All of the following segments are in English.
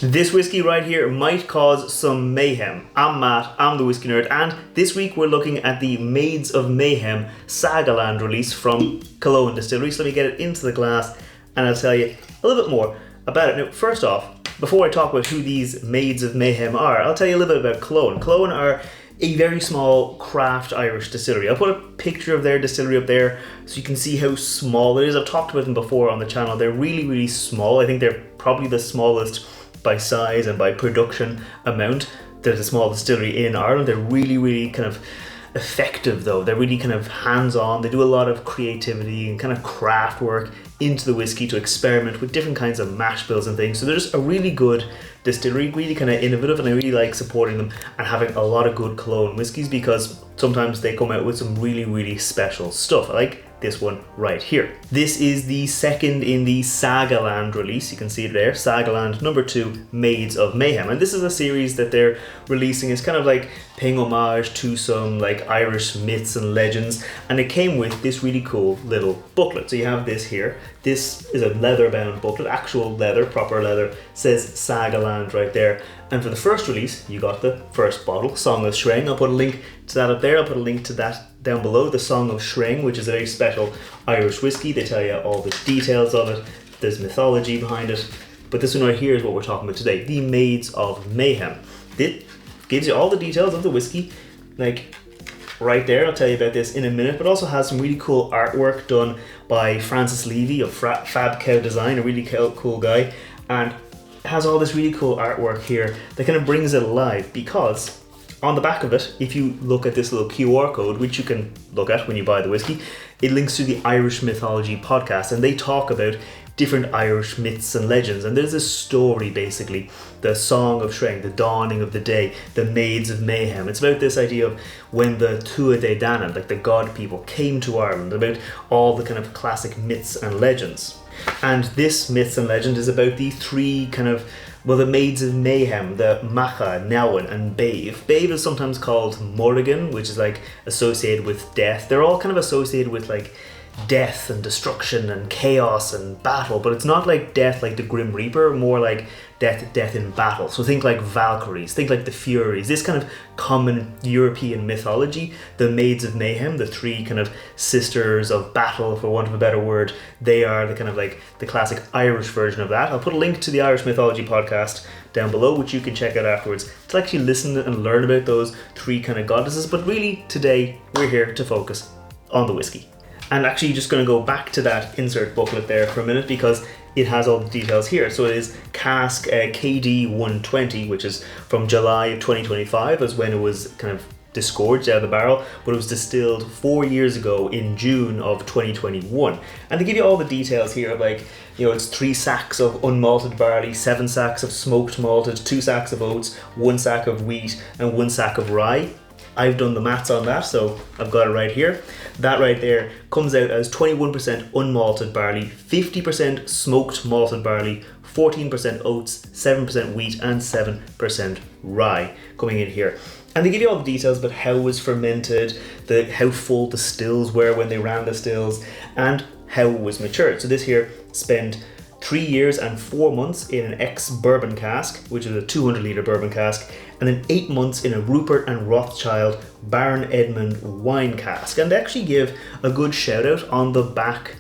This whiskey right here might cause some mayhem. I'm Matt, I'm the Whiskey Nerd, and this week we're looking at the Maids of Mayhem Sagaland release from Killowen Distillery. So let me get it into the glass and I'll tell you a little bit more about it. Now, first off, before I talk about who these Maids of Mayhem are, I'll tell you a little bit about Killowen. Killowen are a very small craft Irish distillery. I'll put a picture of their distillery up there so you can see how small it is. I've talked about them before on the channel. They're really, really small. I think they're probably the smallest by size and by production amount. There's a small distillery in Ireland. They're really, really kind of effective though. They're really kind of hands-on. They do a lot of creativity and kind of craft work into the whiskey to experiment with different kinds of mash bills and things. So they're just a really good distillery, really kind of innovative, and I really like supporting them and having a lot of good Killowen whiskies because sometimes they come out with some really, really special stuff. I like this one right here. This is the second in the Sagaland release. You can see it there, Sagaland number 2, Maids of Mayhem. And this is a series that they're releasing. It's kind of like paying homage to some like Irish myths and legends. And it came with this really cool little booklet. So you have this here. This is a leather bound booklet, actual leather, proper leather, says Sagaland right there. And for the first release, you got the first bottle, Song of Shreng. I'll put a link to that up there. I'll put a link to that down below, the Song of Shreng, which is a very special Irish whiskey. They tell you all the details of it. There's mythology behind it. But this one right here is what we're talking about today, the Maids of Mayhem. It gives you all the details of the whiskey, like right there. I'll tell you about this in a minute, but also has some really cool artwork done by Francis Levy of Fab Cow Design, a really cool guy, and has all this really cool artwork here that kind of brings it alive, because on the back of it, if you look at this little QR code, which you can look at when you buy the whiskey, it links to the Irish Mythology Podcast, and they talk about different Irish myths and legends. And there's this story, basically, the Song of Shreng, the dawning of the day, the Maids of Mayhem. It's about this idea of when the Tua de Danann, like the god people, came to Ireland, about all the kind of classic myths and legends. And this myths and legend is about the three kind of, well, the Maids of Mayhem, the Macha, Nawan, and Bave. Bave is sometimes called Mulligan, which is like associated with death. They're all kind of associated with like death and destruction and chaos and battle, but it's not like death like the Grim Reaper, more like death in battle. So think like Valkyries, think like the Furies, this kind of common European mythology. The Maids of Mayhem, the three kind of sisters of battle, for want of a better word, they are the kind of like the classic Irish version of that. I'll put a link to the Irish Mythology Podcast down below, which you can check out afterwards to actually listen and learn about those three kind of goddesses. But really today we're here to focus on the whiskey. And actually just going to go back to that insert booklet there for a minute because it has all the details here. So it is Cask KD 120, which is from July of 2025, is when it was kind of disgorged out of the barrel, but it was distilled 4 years ago in June of 2021. And they give you all the details here of, like, you know, it's 3 sacks of unmalted barley, 7 sacks of smoked malted, 2 sacks of oats, 1 sack of wheat, and 1 sack of rye. I've done the maths on that, so I've got it right here. That right there comes out as 21% unmalted barley, 50% smoked malted barley, 14% oats, 7% wheat, and 7% rye coming in here. And they give you all the details about how it was fermented, how full the stills were when they ran the stills, and how it was matured. So this here spent 3 years and 4 months in an ex-bourbon cask, which is a 200 litre bourbon cask, and then 8 months in a Rupert and Rothschild Baron Edmund wine cask. And they actually give a good shout out on the back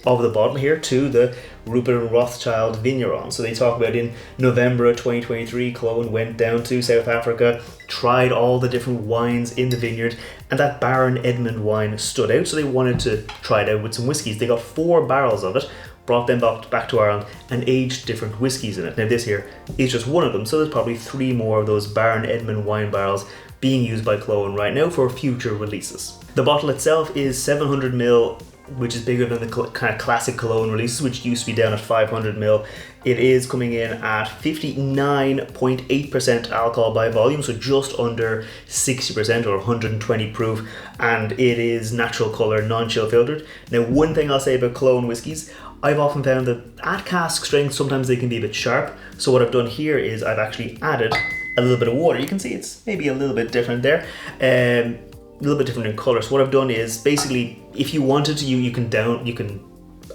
of the bottle here to the Rupert and Rothschild vigneron. So they talk about in November of 2023, Killowen went down to South Africa, tried all the different wines in the vineyard, and that Baron Edmund wine stood out, so they wanted to try it out with some whiskies. They got 4 barrels of it, brought them back to Ireland, and aged different whiskies in it. Now this here is just one of them, so there's probably 3 more of those Baron Edmund wine barrels being used by Killowen right now for future releases. The bottle itself is 700ml, which is bigger than the kind of classic Killowen releases, which used to be down at 500ml. It is coming in at 59.8% alcohol by volume, so just under 60% or 120 proof, and it is natural colour, non-chill filtered. Now, one thing I'll say about Killowen whiskies, I've often found that at cask strength, sometimes they can be a bit sharp. So what I've done here is I've actually added a little bit of water. You can see it's maybe a little bit different there. A little bit different in colour. So what I've done is basically, if you wanted to, you can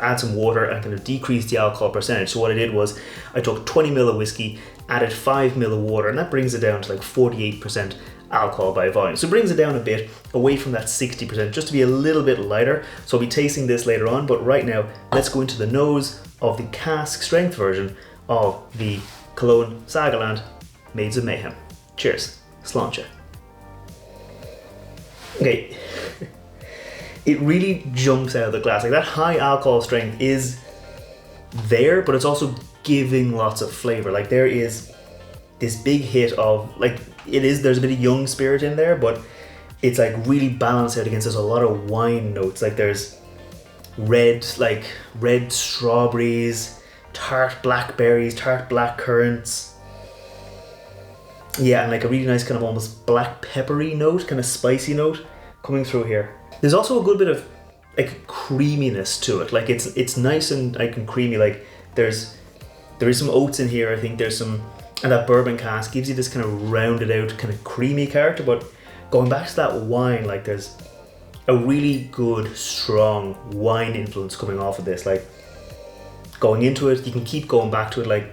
add some water and kind of decrease the alcohol percentage. So what I did was I took 20 ml of whiskey, added 5 ml of water, and that brings it down to like 48% alcohol by volume. So it brings it down a bit away from that 60%, just to be a little bit lighter. So I'll be tasting this later on, but right now let's go into the nose of the cask strength version of the Killowen Sagaland Maids of Mayhem. Cheers. Sláinte. Okay, it really jumps out of the glass. Like that high alcohol strength is there, but it's also giving lots of flavor. Like there is this big hit of like, there's a bit of young spirit in there, but it's like really balanced out against, there's a lot of wine notes. Like there's red strawberries, tart blackberries, tart black currants. Yeah, and like a really nice kind of almost black peppery note, kind of spicy note coming through here. There's also a good bit of like creaminess to it. Like it's nice and like and creamy. Like there is some oats in here. I think there's some, and that bourbon cask gives you this kind of rounded out kind of creamy character. But going back to that wine, like there's a really good strong wine influence coming off of this. Like going into it, you can keep going back to it. Like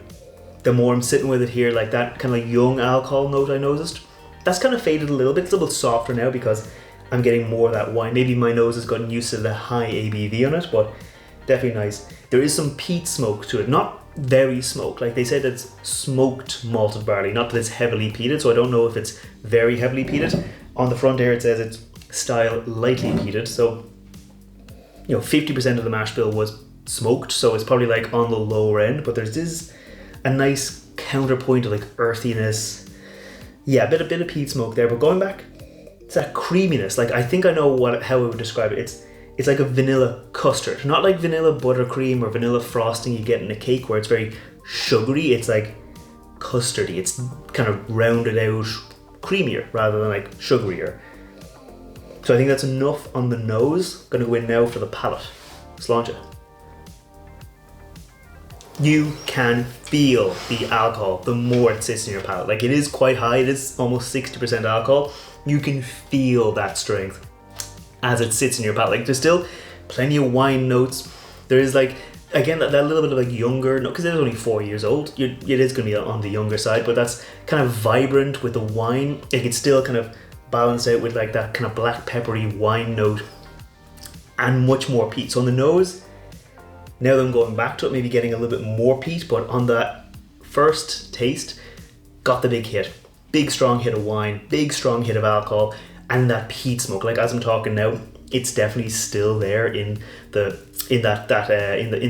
the more I'm sitting with it here, like that kind of like young alcohol note I noticed, that's kind of faded a little bit. It's a little bit softer now because I'm getting more of that wine. Maybe my nose has gotten used to the high ABV on it, but definitely nice. There is some peat smoke to it, not very smoked. Like they said, it's smoked malted barley, not that it's heavily peated, so I don't know if it's very heavily peated. On the front here it says it's style lightly peated, so 50% of the mash bill was smoked, so it's probably like on the lower end, but there's this a nice counterpoint of like earthiness. Yeah, a bit of peat smoke there, but going back, it's that creaminess. Like I think I know how I would describe it. It's like a vanilla custard, not like vanilla buttercream or vanilla frosting you get in a cake where it's very sugary. It's like custardy. It's kind of rounded out, creamier rather than like sugarier. So I think that's enough on the nose. Gonna go in now for the palate. Sláinte. You can feel the alcohol the more it sits in your palate. Like it is quite high, it is almost 60% alcohol. You can feel that strength as it sits in your palate. Like there's still plenty of wine notes. There is like, again, that little bit of like younger, because it's only 4 years old, it is going to be on the younger side, but that's kind of vibrant with the wine. Like it's still kind of balanced out with like that kind of black peppery wine note and much more peat. So on the nose, now that I'm going back to it, maybe getting a little bit more peat, but on that first taste, got the big hit. Big strong hit of wine, big strong hit of alcohol, and that peat smoke. Like as I'm talking now, it's definitely still there in the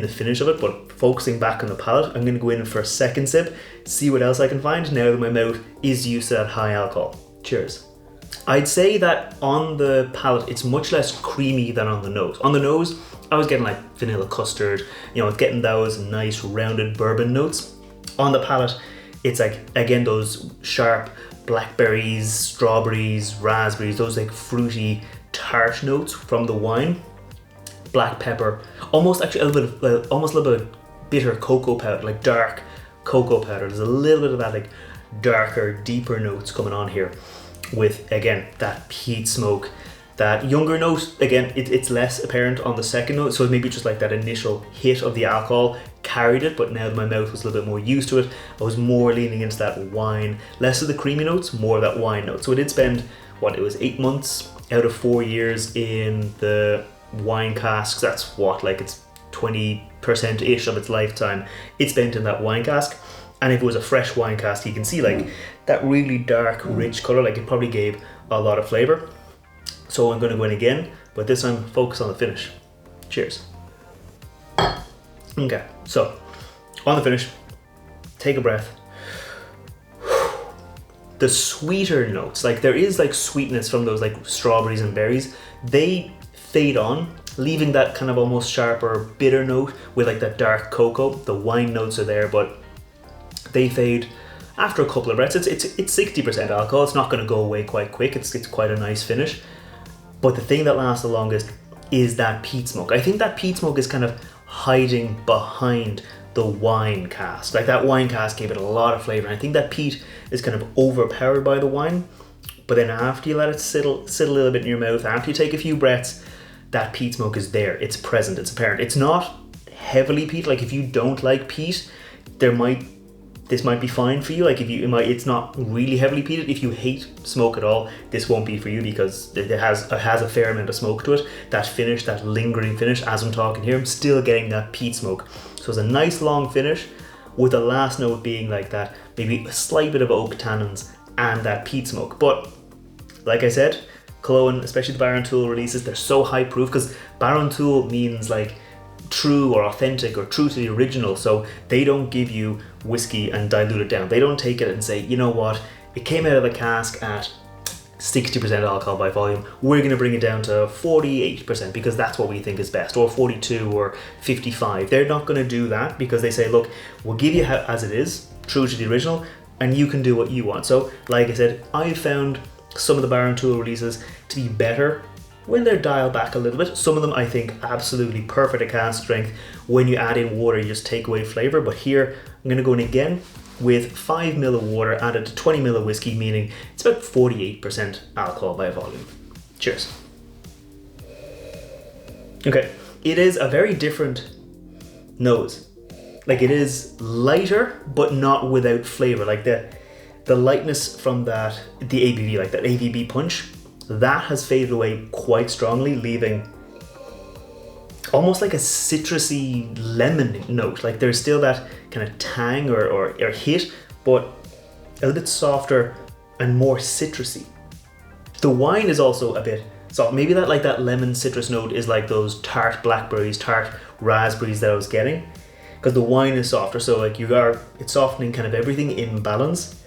finish of it. But focusing back on the palate, I'm going to go in for a second sip, see what else I can find now that my mouth is used to that high alcohol. Cheers. I'd say that on the palate, it's much less creamy than on the nose. On the nose, I was getting like vanilla custard, getting those nice rounded bourbon notes. On the palate, it's like, again, those sharp blackberries, strawberries, raspberries, those like fruity tart notes from the wine. Black pepper, almost a little bit of bitter cocoa powder, like dark cocoa powder. There's a little bit of that like darker, deeper notes coming on here with, again, that peat smoke. That younger note, again, it's less apparent on the second note, so maybe just like that initial hit of the alcohol carried it, but now that my mouth was a little bit more used to it, I was more leaning into that wine, less of the creamy notes, more of that wine note. So I did spend, it was 8 months out of 4 years in the wine casks. That's it's 20%-ish of its lifetime it's spent in that wine cask. And if it was a fresh wine cask, you can see like that really dark, rich color, like it probably gave a lot of flavor. So I'm going to go in again, but this time focus on the finish. Cheers. Okay, so on the finish, take a breath. The sweeter notes, like there is like sweetness from those like strawberries and berries, they fade on, leaving that kind of almost sharper bitter note with like that dark cocoa. The wine notes are there, but they fade after a couple of breaths. It's 60% alcohol. It's not going to go away quite quick. It's quite a nice finish. But the thing that lasts the longest is that peat smoke. I think that peat smoke is kind of hiding behind the wine cask. Like that wine cask gave it a lot of flavor. And I think that peat is kind of overpowered by the wine. But then after you let it sit a little bit in your mouth, after you take a few breaths, that peat smoke is there. It's present. It's apparent. It's not heavily peat. Like if you don't like peat, this might be fine for you. Like it's not really heavily peated. If you hate smoke at all, this won't be for you because it has a fair amount of smoke to it. That finish, that lingering finish, as I'm talking here, I'm still getting that peat smoke. So it's a nice long finish with the last note being like that, maybe a slight bit of oak tannins and that peat smoke. But like I said, Killowen, especially the Baron Tool releases, they're so high proof because Baron Tool means like true or authentic or true to the original. So they don't give you whiskey and dilute it down. They don't take it and say, you know what, it came out of the cask at 60% alcohol by volume, we're going to bring it down to 48% because that's what we think is best, or 42 or 55. They're not going to do that because they say, look, we'll give you as it is, true to the original, and you can do what you want. So like I said, I found some of the Baron Tool releases to be better when they're dialed back a little bit. Some of them I think absolutely perfect at cask strength. When you add in water, you just take away flavor. But here I'm going to go in again with 5 ml of water added to 20 ml of whiskey, meaning it's about 48% alcohol by volume. Cheers. Okay, it is a very different nose. Like it is lighter, but not without flavor. Like the lightness from the ABV, like that ABV punch, that has faded away quite strongly, leaving almost like a citrusy lemon note. Like there's still that kind of tang or hit, but a little bit softer and more citrusy. The wine is also a bit soft. Maybe that lemon citrus note is like those tart blackberries, tart raspberries that I was getting, because the wine is softer. So like it's softening kind of everything in balance.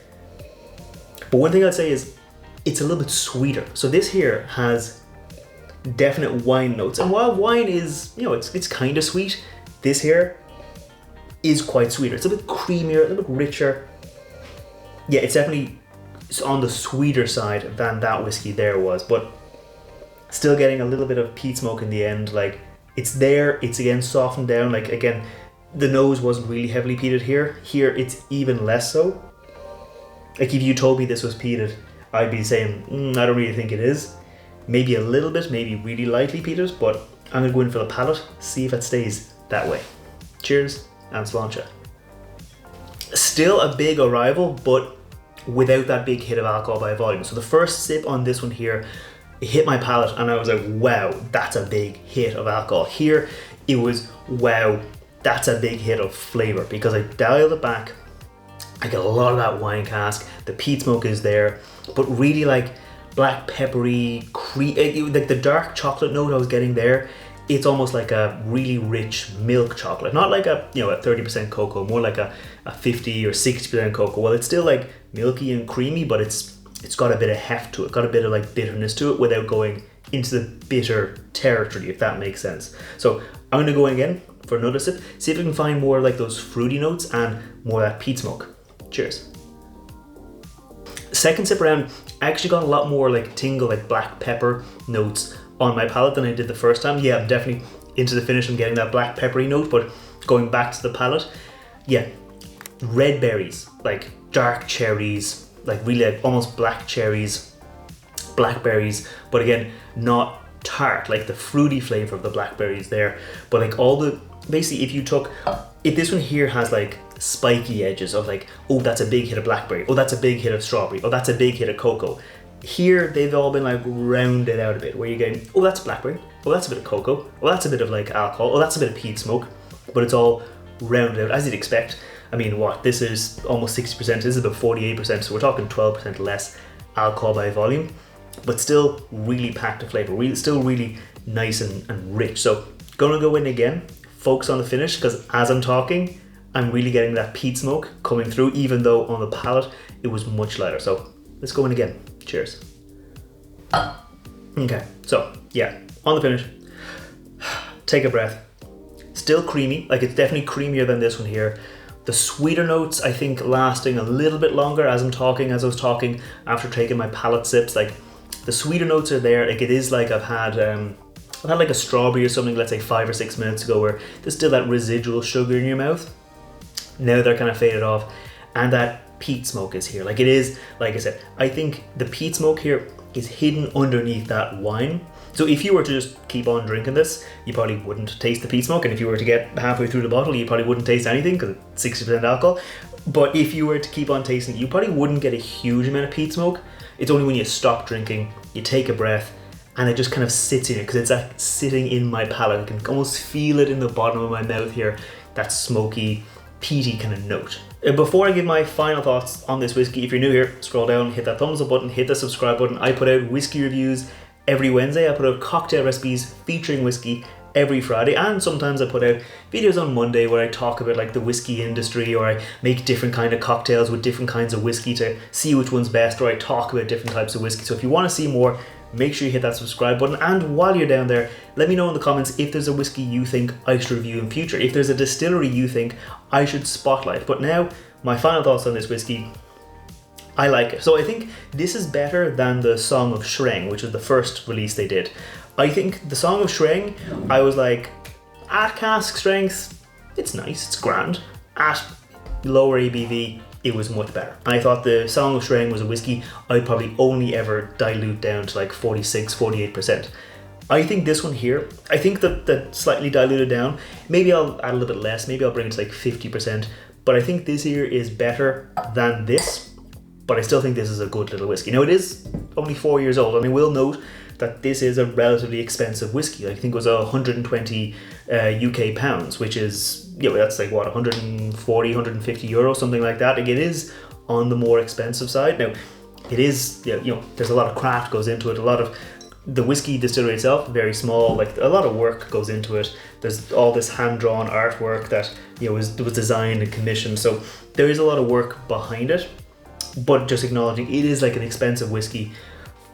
But one thing I'd say is it's a little bit sweeter. So this here has definite wine notes. And while wine is, it's kind of sweet, this here is quite sweeter. It's a bit creamier, a little bit richer. Yeah, it's definitely on the sweeter side than that whiskey there was, but still getting a little bit of peat smoke in the end. Like it's there, it's again softened down. Like again, the nose wasn't really heavily peated here. Here it's even less so. Like if you told me this was peated, I'd be saying, I don't really think it is. Maybe a little bit, maybe really lightly peated, but I'm gonna go in for the palate, see if it stays that way. Cheers and sláinte. Still a big arrival, but without that big hit of alcohol by volume. So the first sip on this one here, it hit my palate and I was like, wow, that's a big hit of alcohol. Here, it was, wow, that's a big hit of flavor, because I dialed it back. I get a lot of that wine cask, the peat smoke is there, but really like black peppery, like the dark chocolate note I was getting there, it's almost like a really rich milk chocolate. Not like a 30% cocoa, more like a 50 or 60% cocoa. Well, it's still like milky and creamy, but it's got a bit of heft to it, got a bit of like bitterness to it without going into the bitter territory, if that makes sense. So I'm gonna go in again for another sip, see if we can find more like those fruity notes and more of that peat smoke. Cheers. Second sip around, I actually got a lot more like tingle, like black pepper notes on my palate than I did the first time. Yeah, I'm definitely into the finish and getting that black peppery note, but going back to the palate, yeah, red berries, like dark cherries, like really like almost black cherries, blackberries, but again, not tart, like the fruity flavor of the blackberries there, but like basically if this one here has like spiky edges of like, oh, that's a big hit of blackberry, oh, that's a big hit of strawberry, oh, that's a big hit of cocoa. Here, they've all been like rounded out a bit, where you're getting, oh, that's blackberry, oh, that's a bit of cocoa, oh, that's a bit of like alcohol, oh, that's a bit of peat smoke, but it's all rounded out as you'd expect. I mean, this is almost 60%, this is about 48%, so we're talking 12% less alcohol by volume, but still really packed of flavor, still really nice and rich. So gonna go in again, focus on the finish, because as I'm talking, I'm really getting that peat smoke coming through, even though on the palate it was much lighter. So let's go in again. Cheers. Okay, so yeah, on the finish, take a breath. Still creamy, like it's definitely creamier than this one here. The sweeter notes, I think, lasting a little bit longer as I was talking after taking my palate sips. Like the sweeter notes are there. Like it is like I've had like a strawberry or something, let's say 5 or 6 minutes ago, where there's still that residual sugar in your mouth. Now they're kind of faded off, and that peat smoke is here. Like it is, like I said, I think the peat smoke here is hidden underneath that wine, So if you were to just keep on drinking this, you probably wouldn't taste the peat smoke, and if you were to get halfway through the bottle, you probably wouldn't taste anything because it's 60% alcohol. But if you were to keep on tasting it, you probably wouldn't get a huge amount of peat smoke. It's only when you stop drinking, you take a breath, and it just kind of sits in it, because it's like sitting in my palate. I can almost feel it in the bottom of my mouth here, that smoky, peaty kind of note. Before I give my final thoughts on this whiskey, if you're new here, scroll down, hit that thumbs up button, hit the subscribe button. I put out whiskey reviews every Wednesday. I put out cocktail recipes featuring whiskey every Friday, and sometimes I put out videos on Monday where I talk about like the whiskey industry, or I make different kind of cocktails with different kinds of whiskey to see which one's best, or I talk about different types of whiskey. So if you want to see more, make sure you hit that subscribe button, and while you're down there, let me know in the comments if there's a whiskey you think I should review in future, if there's a distillery you think I should spotlight. But now, my final thoughts on this whiskey. I like it. So I think this is better than the Song of Shreng, which is the first release they did. I think the Song of Shreng, I was like, at cask strength, it's nice, it's grand. At lower ABV, it was much better. I thought the Song of Shreng was a whiskey I'd probably only ever dilute down to like 46, 48%. I think this one here, I think that slightly diluted down, maybe I'll add a little bit less, maybe I'll bring it to like 50%, but I think this here is better than this, but I still think this is a good little whiskey. Now it is only 4 years old, and I will note that this is a relatively expensive whiskey. I think it was 120 UK pounds, which is, that's like what, 140, 150 euros, something like that. Like, it is on the more expensive side. Now, it is, there's a lot of craft goes into it. A lot of the whiskey distillery itself, very small, like a lot of work goes into it. There's all this hand-drawn artwork that, was designed and commissioned. So there is a lot of work behind it, but just acknowledging it is like an expensive whiskey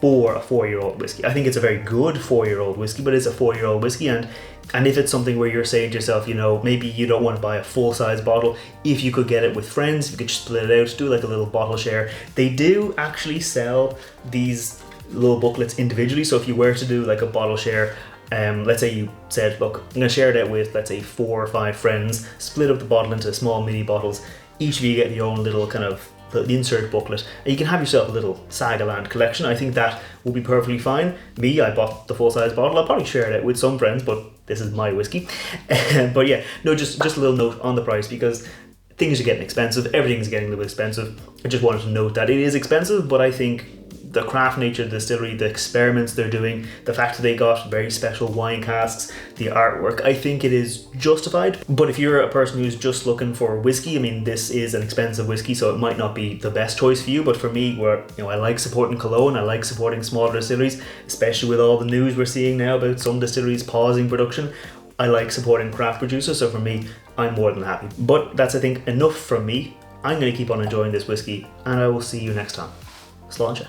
for a 4-year-old whiskey. I think it's a very good 4-year-old whiskey, but it's a 4-year-old whiskey, and if it's something where you're saying to yourself, maybe you don't want to buy a full-size bottle, if you could get it with friends, you could split it out, do like a little bottle share. They do actually sell these little booklets individually, so if you were to do like a bottle share, let's say you said, look, I'm going to share it out with, let's say, 4 or 5 friends, split up the bottle into small mini bottles, each of you get your own little kind of the insert booklet, and you can have yourself a little Sagaland collection. I think that will be perfectly fine. Me, I bought the full-size bottle. I'll probably share it out with some friends, but this is my whiskey. But yeah, no, just a little note on the price, because things are getting expensive. Everything's getting a little bit expensive. I just wanted to note that it is expensive, but I think the craft nature of the distillery, the experiments they're doing, the fact that they got very special wine casks, the artwork, I think it is justified. But if you're a person who's just looking for whiskey, this is an expensive whiskey, so it might not be the best choice for you. But for me, where I like supporting Killowen, I like supporting smaller distilleries, especially with all the news we're seeing now about some distilleries pausing production. I like supporting craft producers, so for me, I'm more than happy. But that's, I think, enough from me. I'm going to keep on enjoying this whiskey, and I will see you next time. Sláinte.